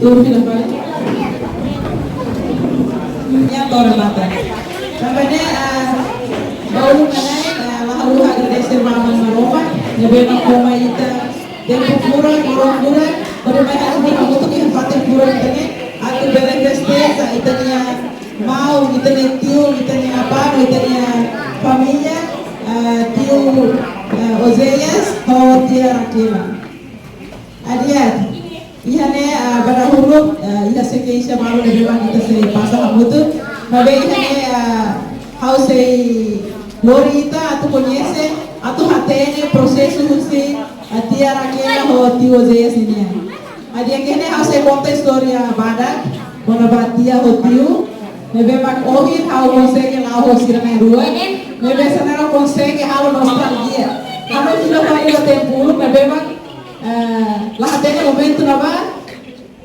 Tuh bilang balik. Ya tora mata. Tampaknya baru kanai lalu ada desa Maman Maroma. Nyebena koma ita tempo pura orang pura. Pada banyak ini kamu tuh yang paten pura itanya. Aku beres desa itanya mau itanya tiu itanya apa itanya familia tiu Ozeas atau tia Rakela. Adiat. Ihane pada huruf iha sekeisha malu lebih banyak kita se pasal mutu. Nabe ihane house lorita atau conhece atau hatene proseso husi tia Rakela ho tio Ozeas ini. Adia kene house conta história bada bona batia ho tio. Nabe mak ohin how consegue lá ho sirana rua. Nabe sanara consegue how nostalgia. Kalau tidak pada tempo nabe mak lahatnya momento naba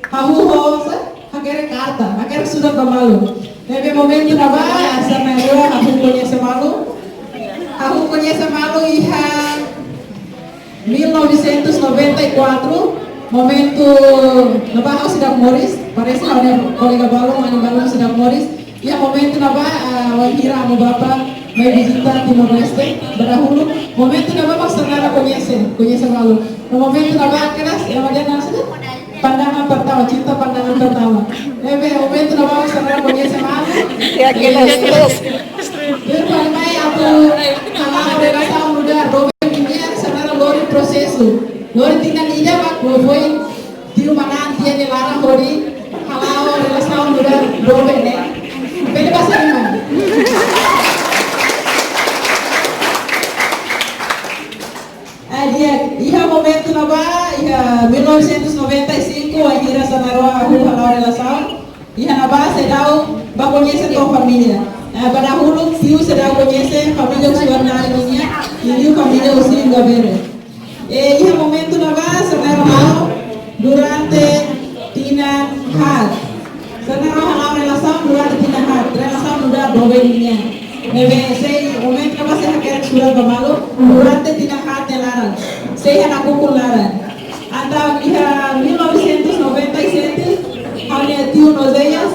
hahu hosa hakere karta hakere sudah kemalu tapi momento naba sama dua hahu punya semalu iha 1994 momento naba hahu sudah Morris parece ada kolega balong sudah Morris ya momento naba wahira amo bapa may visita Timor Leste berdahulu momento naba maksudnya conhece malu momento naba keras yang ada nasi pandangan pertama cinta pandangan pertama momento naba maksudnya conhece malu ya kelas berpalmai atau kalau rasa muda Robert ini sebenarnya lori prosesu lori tinggal ija pak foi tiu manan dia dilarang hori kalau rasa muda Robert ne beli bahasa mana dia iha momento naba iha 1995 akhirnya sanaroa aku halau relação iha naba sedau ba conhece tua família pada hulu tiu sedau conhece família usuarna minha e família usi ngabere iha momento naba sanaroa durante tina hat sanaroa halau relação durante tina hat relação muda dobennya nebe sei momento naba se hakere sudah kemalu durante tina hat larang saya anak kuku larang antara iha 1997 hanya tiu Ozeas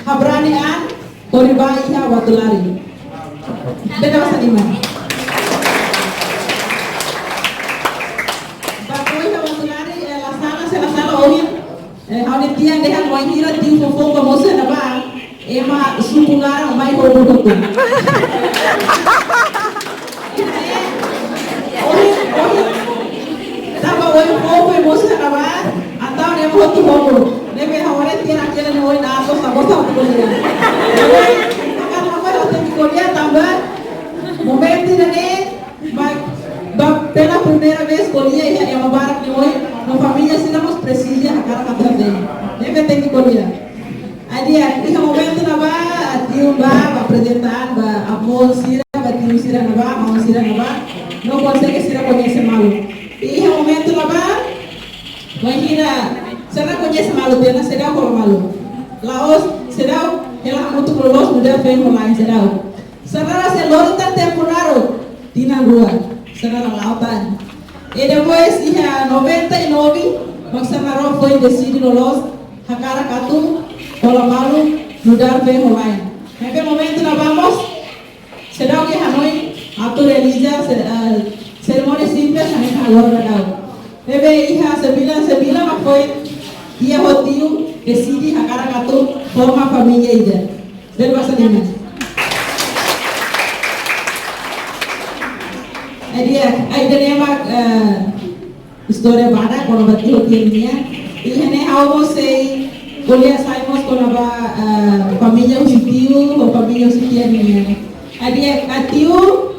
habranian koriba iha watulari beda bahasa di mana bako iha watulari la sala ohin hanya tiang dehan wahira tiu fofo mosa naba ema suku larang mai hobo hobo Tapa oi povo e moça acabar, atau dia mau tu povo, nebe haware tiar akela ni oi na apa sabot tak boleh. Akan apa yang tadi kuliah tambah momento ini, bab pela primeira vez kuliah ya yang mabarak ni oi, no família estamos precisa akar kata dele. Nebe tadi kuliah. Adia, iha momento na ba tiu ba apresentar ba amor sira ba tiu sira na ba, amor sira na ba, não consegue sira conhecer malu. Iha momento na ba wahira sana conhece malu tena sedau kalau malu laos sedau ela muito lolos muda vem online sedau sana se lorita temporário tina rua sana lautan e depois iha 99 maksana ro foi decidido lolos hakara katu kalau malu muda vem online nebe momento na vamos sedau ke Hanoi atau realiza cerimônia simples hanya agora dau. Nebe iha sebila foi dia hotiu decidi hakara katu forma família ida. Dari bahasa Indonesia. Dia nema história bada kalau bati hotelnya. Iha ne awal sei kuliah saimos kalau ba família usitiu ou família usitiannya. Dia tiu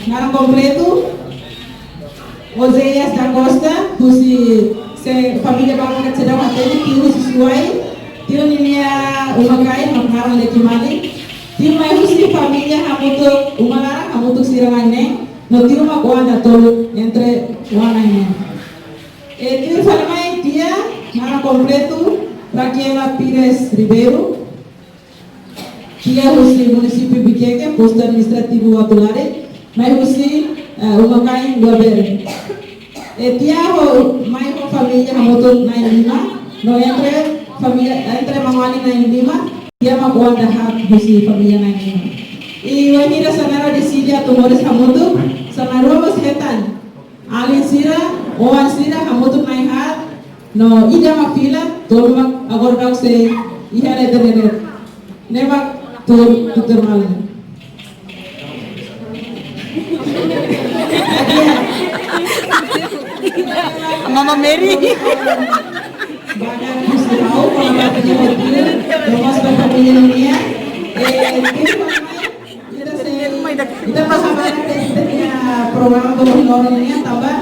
narang completo Ozeas da Costa husi se família banget sedang hatene tiu sesuai tiu ninia umakai narang lekimali tiu mai husi família hamutu umalarang hamutu sirangane no tiu ma kuanda tolu entre wanane tiu falmai dia narang completo Raquela Pires Ribeiro Dia husi município Biqueque, posto administrativo Watulare, mas husi umakai Guabere. Dia mai familia Hamutul 95, no entre familia entre Mangwani 95, dia maguan dahat busi familia 95. I wahira sanara di Silia tumores Hamutul, sanara mas hetan. Alin sira, oan sira Hamutul naihat, no ida makfila, tolmak agor kau se ihare denere. Nemak tur malam. Mama Mary. Badan Gusti tahu kalau katanya mobil, lepas berpamilya dunia. Kita pasang program pembangunan ini tambah.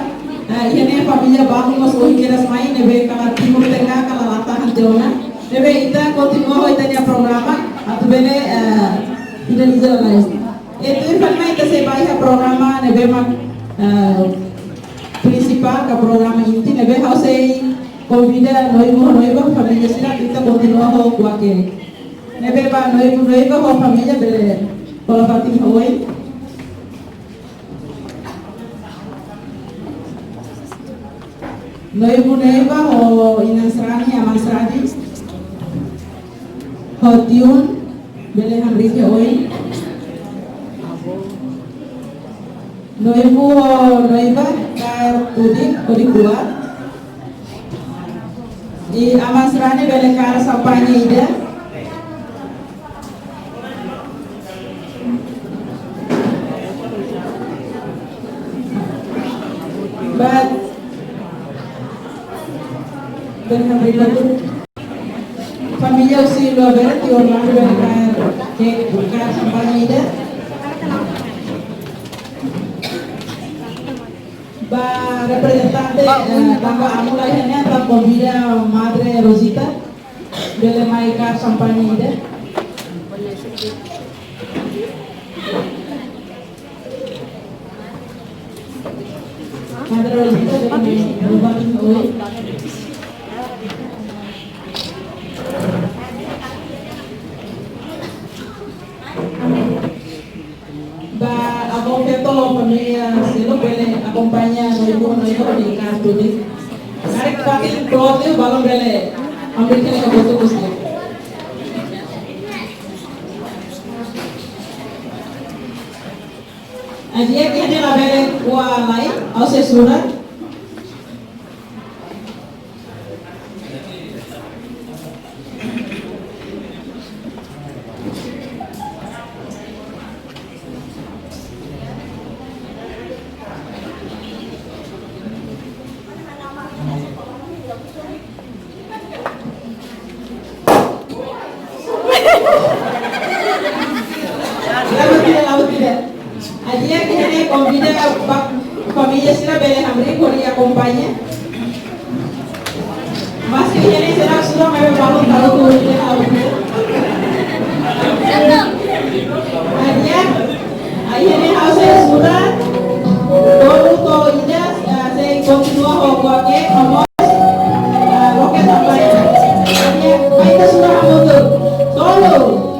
Ini familia bangun masuk kira semai nebe kalau timur tengah kalau latahan jauhna. Nebe kita continue itanya program atau bene tidak dijalankan. Itu family kita sebagai program nebe mak principal ka programa inti nebe hause convida noivo familia sila kita continua ho kuake nebe ba noivo ho familia bele pola patim hoy noivo ho inansrani amansrani ho tiun bele hamrike hoy noiva kudi kuat di amasrane bele kara sampahnya ida but bele hamrika familia usi lo bele ti orang bele kara sampahnya ida ba representante tangga amulainya tak convida Madre Rosita bele maika sampani ide Madre Rosita bele rubani hoy familia selo bele acompaña noivo di kartu di narik patin prote balon bele ambil kene kaboto kusti adia kene la bele wa lai au se surat Adia que convida a familia sila bele hamri kori acompaña. Mas que viene será sudah me balon tahu tu dia tahu. Adia ayene house sudah todo to ida se continua ho kuake nomor roket sampai. Adia baik sudah motor. Solo.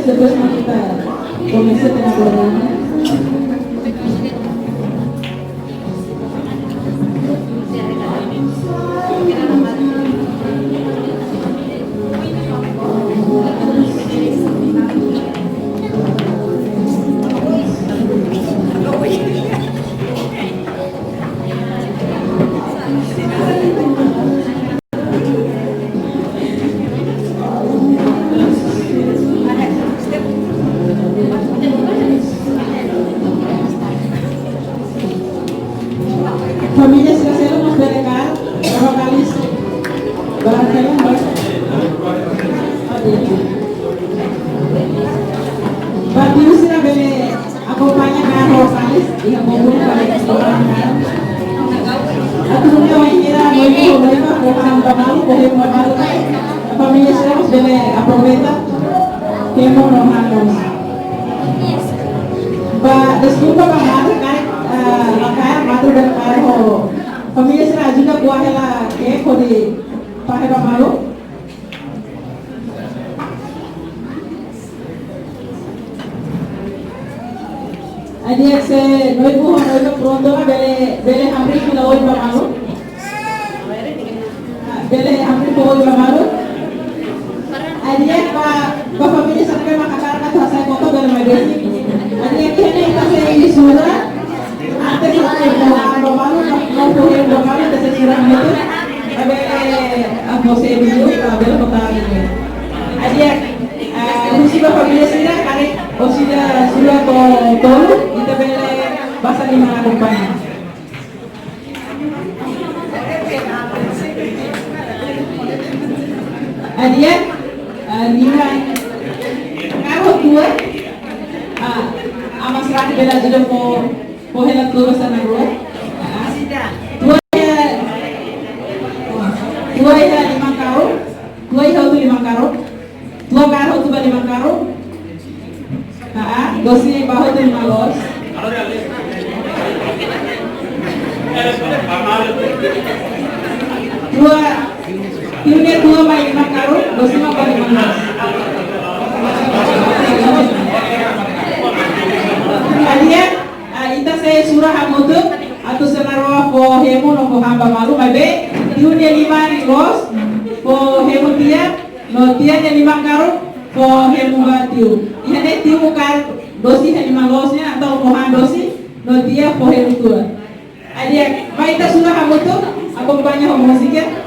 Después kita comienza con la programa. Batiusira bele acompaña carro país y acompaña para Aku punya wawancara mau mereka bukan pamalu, boleh pamalu kan? Familia seramos bele aproveita kemo no hanos. Ba desculpa ba madre kan makaya madre bele karo familia será juga buah hela ke kodi pakai pamalu. Adia se noibu pronto bele hamri kila oi pamalu. Bele hamri ko oi pamalu. Adia ba familia sampai makakar ka saya kota bele magesi. Adia kene ita se isura. Ante ko pamalu no pohe pamalu te se sirang itu. Abe se video bele kota ini. Adia musiba familia sira kare osida sura to tolu ita bele basa di mana kompanya. Adia lima karo tua amas rani bela juga po hela tua sana ro tua ya lima karo tua ya tu lima karo tua karo tu lima karo dosi bahu tu lima los tua Tiunya dua bayi makaru, dosi mah balik manas. Kemudian ita saya surah hamutu atau senarwa po hemu no po hamba malu babe. Tiunya lima los po hemu tiap, no tiapnya lima karu po hemu batiu. Ihane tiu kar dosi lima losnya atau po hamba dosi, no tiap po hemu tua. Adia, baik ita surah hamutu, akompanya homusiknya.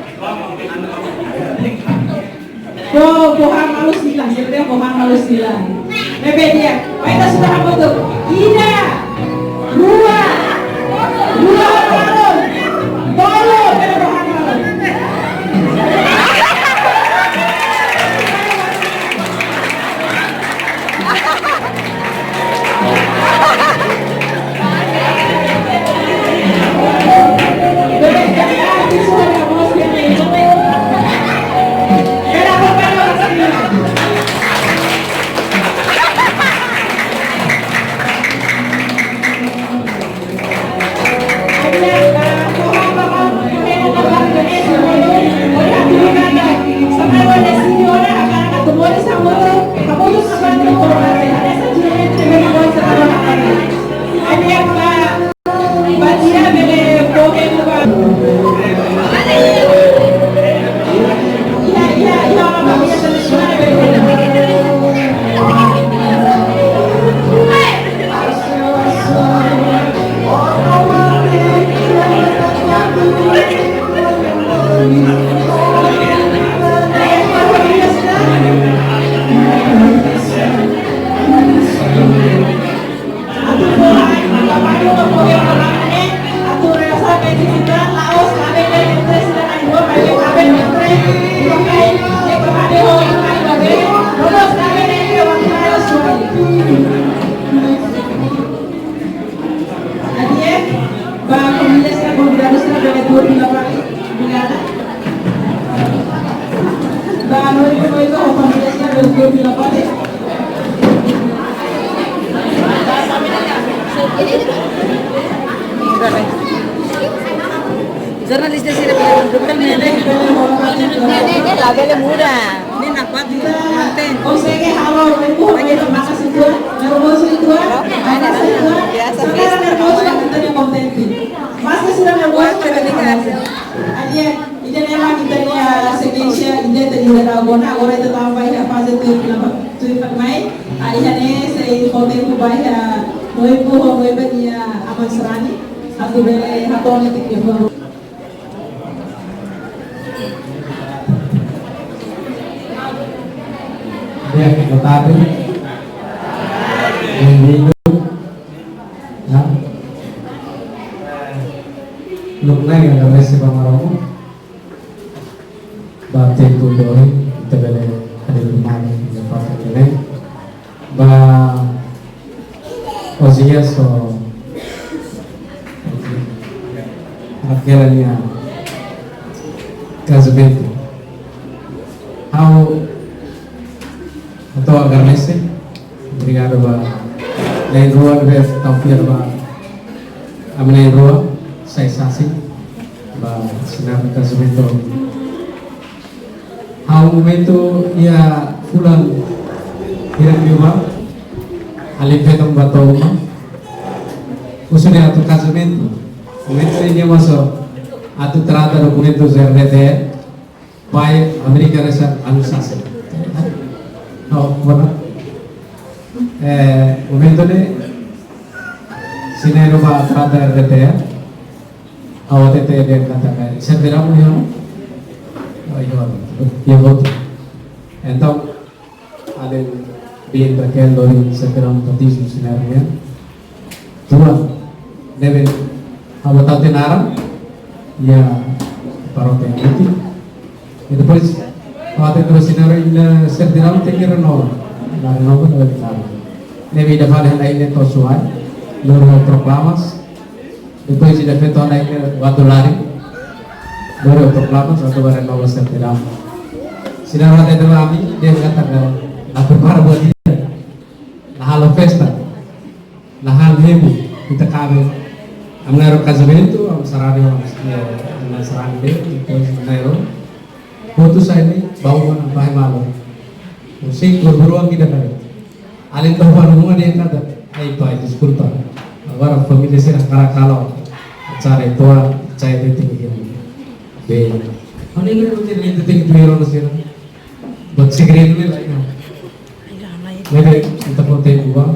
Pohon malu silang, sebenarnya pohon malu silang. Bebe dia, kita sudah apa tuh? Ida, dua tahun, tolong kita pohon malu. Bebe, kita sudah bos ini. Jurnalis di sini labelnya mudah. Ini nakpat manten. Konsege halo, bagi makasih Tuhan. Nervoso Tuhan. Biasa Sekarang nervoso kita yang kontenti. Masih sudah nervoso aja. Ida memang kita ni sequência ida tadi dah agora itu tambah ya fase tu mai. Ida ni saya kontenti baik noibu dia aman serani. Aku beli hatone tiknya. Ya, tetapi minggu ya luknai yang ada si pamaromo batin tudori tebele ada lima Ausia so aquela casamento. Atau agar nesse, obrigado ba. Lain rua deve tampil ba. Amna rua saya sasi ba sinar casamento. Momento ia fulan hirap yuba alipetong bato ma. Usunya atu casamento. Momento ini masuk atu trata documento ZRT pai Amerika Rasa anusase. No, bueno. Momento ne sinero ba trata RT awate te dia kata servirá muito eu vou então além bien daquele dori servirá batismo sinero tua deve abotate naram ya parote itu e depois awate terus sinero ainda servirá tem que renovar na renova deve estar deve dar pada ainda to suai loro proclamas depois de feito ainda wadolari loro proclamas atau renova servirá sinero ada kami dia katakan aku prepara buat dia na halo festa na hal hemu kita kami amnero casamento am sarari na sarari depois amnero foto saya ini bawa bahay malo usik guru kita kali alin tahu rumah dia kata ay pai disculpa agora família será caracalo cara tua cai de tinggi be ani guru tinggi de tinggi pero sira buat segera dulu lagi Jadi kita pote gua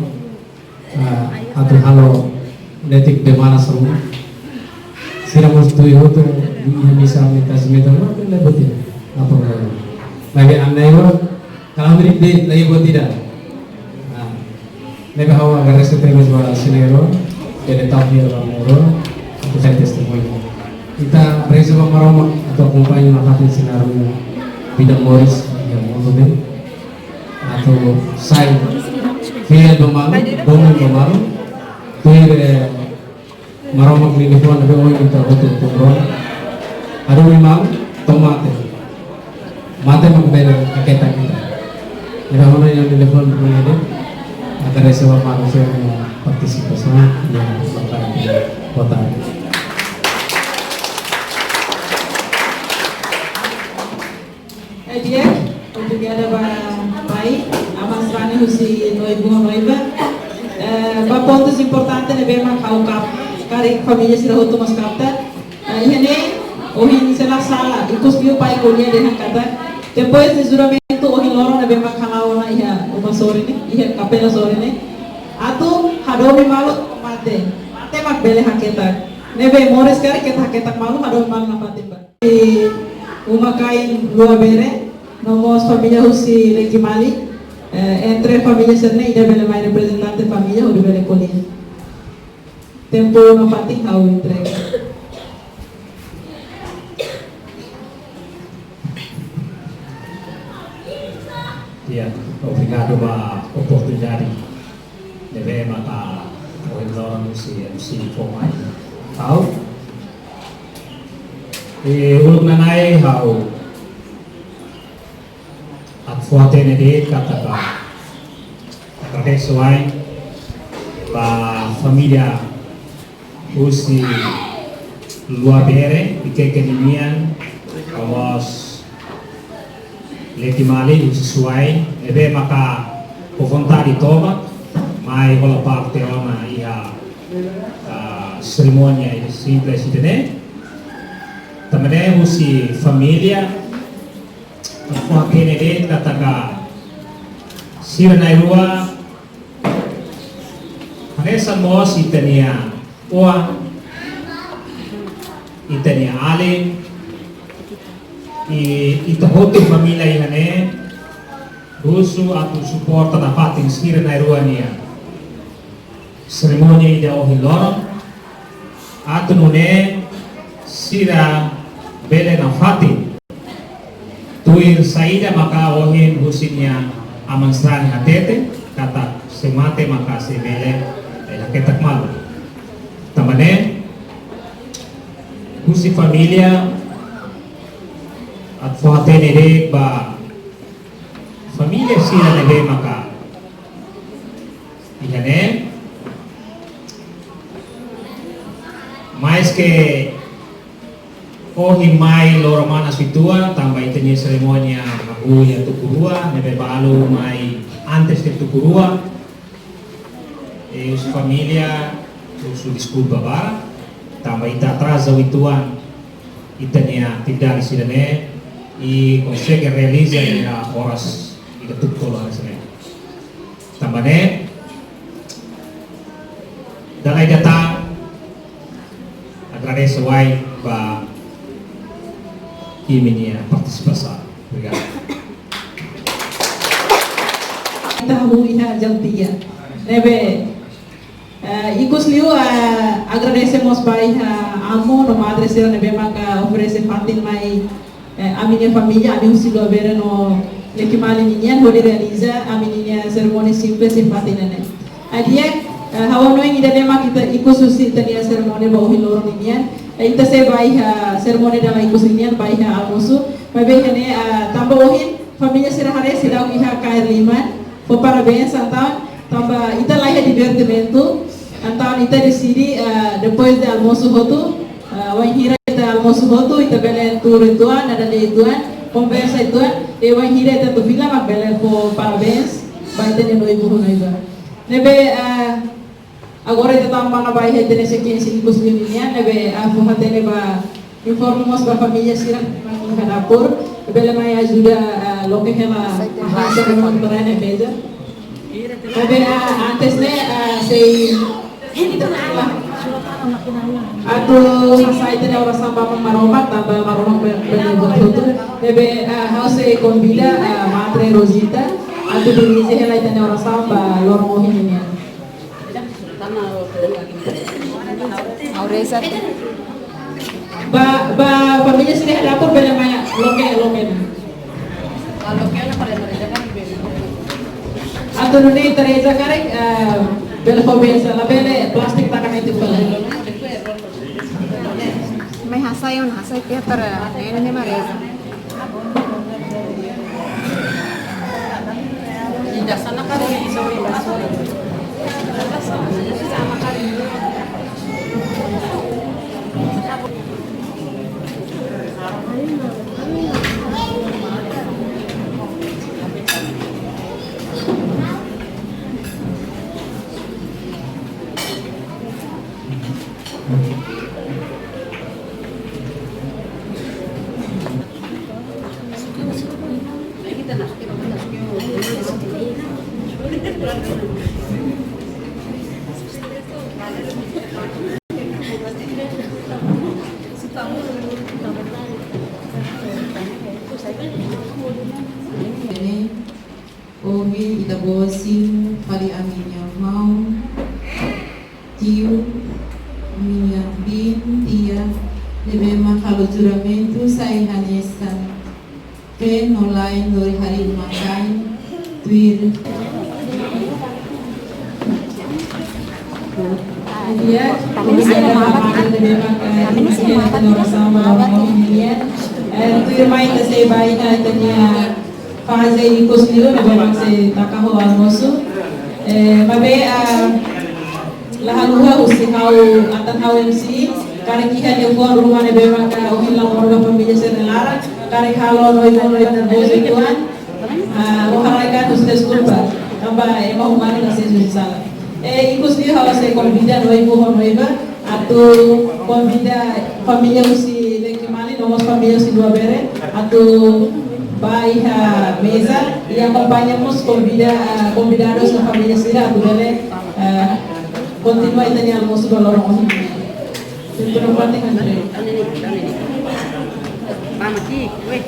atau halo detik de mana semua siramos tu itu bisa minta semeter apa lebih apa lagi anda itu kalau mirip di lagi buat tidak lebih hawa agar setelah jual sinero jadi tahu dia orang itu saya testimoni kita reserva maroma atau kompanya makatin sinero bidang Morris yang mau atau saya fiel bemalu bomen bemalu tuh maroma milihwan ada orang kita untuk turun ada memang tomate mate mengbeli kita jadi mana yang telepon mengenai agar semua manusia yang partisipasi yang bakal di kota. Dia obrigada pai amasrani husi noiva ba pontos importante ne bema kau kari família sira hoto mas kapta ihene ohin sela sala ikos bio pai konia dengan kata depois de juramento ohin loro ne bema kalau na ia uma sore ne ia kapela sore ne atu hadomi malu mate mak bele haketa nebe mores kari kita malu hadomi malu na pate ba uma kain lua bere nomos família husi leki mali entre família serne ida bele mai representante família udah bele kolia tempo no pati hau entrega ya obrigado a oportunidade de ver mata o endoro si formai hau e ulung nanai hau at fuate ne de kata ba kata suai ba familia usi luar bere ikekenian awas leti mali sesuai ebe maka vontade toma mai rola parte ona ia cerimônia simples ide também usi família kwa kene de kataga sira na rua Hanesa mos itania oa itania ale ita hotu família ihane rusu atu suporta na pating sira na rua nia cerimônia ida o hiloro atu nune sira bele na fating tuir saida maka ohin husinya amansrani hatete kata semate maka sebele ketak malu. Tamane, kusi familia at fuate nede ba familia sila nebe maka ihane mais que ohi mai loro mana situa tambah itenya seremonia ya tukurua nebe balu mai antes de tukurua su familia su desculpa bara tambah ita atrasa ituan itanya tidak di sini i consegue realizar ya horas ida tukola sini tambah ne dalai data agradece wai ba kiminya partisipasi. Obrigado. Tahu iha jaltia. Nebe Icos liu agradecemos para amo no madre ser nebe maka oferece fatin mai a minha família, a minha silo vera no lekimali ninyan hodi realiza a minha cerimônia simples e fatin nene. Adia hawa no ingi dene mak kita Icos susi tania cerimônia bau hilor ninyan. Ita se bai cerimônia dalam Icos ninyan bai almoço. Mas bem ne tambah ohin família será hare será uiha kair liman. Parabéns então. Tambah ita lá é divertimento, então ita decidi depois do almoço roto, vai hira ita almoço roto, ita bela tour ituan, ada de ituan, conversa ituan, e vai hira ita tu fila mak bela po parabéns, vai ter noivo noiva. Nebe agora ita tambah na vai ter nesse 15 kusliminnya, nebe foha tene ba informamos ba família sira menghadapur, bela mai ajuda loke hela hasa memang berane beza. Tapi antes ne sei aduh saya tidak orang sampai maromat tambah maromat betul. Tapi harus saya convida Madre Rosita atau diri saya lain orang sampai lorong ini. Auresa. Ba familia sini ada apa bela banyak loke. Atau nuni Teresa karek bela pobesa la bela plastik takkan itu bela. May hasay kaya para ini mareza. Tidak sana kali iso ibasori. Sama kali. Ouvi da boa sim, falei a minha irmã, tio, minha tia, deve marcar o juramento, sair nessa pé no line do hari makan, tuir. Dia kami sih sama tuir mai saya bayi tanya fase Icos liu memang se takaho almoço mabe lahaluha usihau atan hau MC kare kiha de for rumah ne bema ka uhila morga pamilya senelara kare halo noi nervoso ituan oharaikan ustedes culpa tambah mau humano na se sala Icos liu hawa se convida noivo ou noiva atau convida família usi de Kimali nomos família usi dua bere atau vai a mesa e acompanhamos convidados da família Sira a poder continuar a almoço do lorong ini. Então pode entender. Vamos aqui, oi.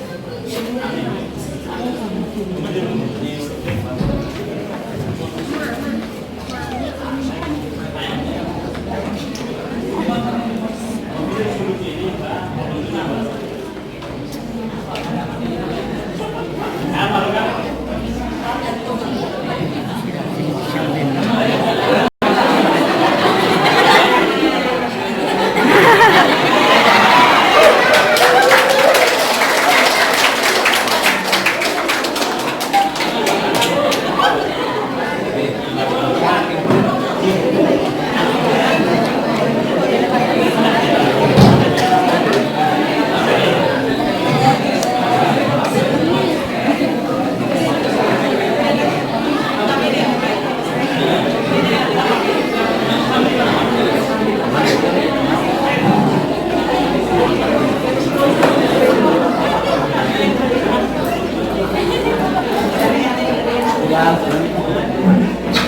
Obrigado.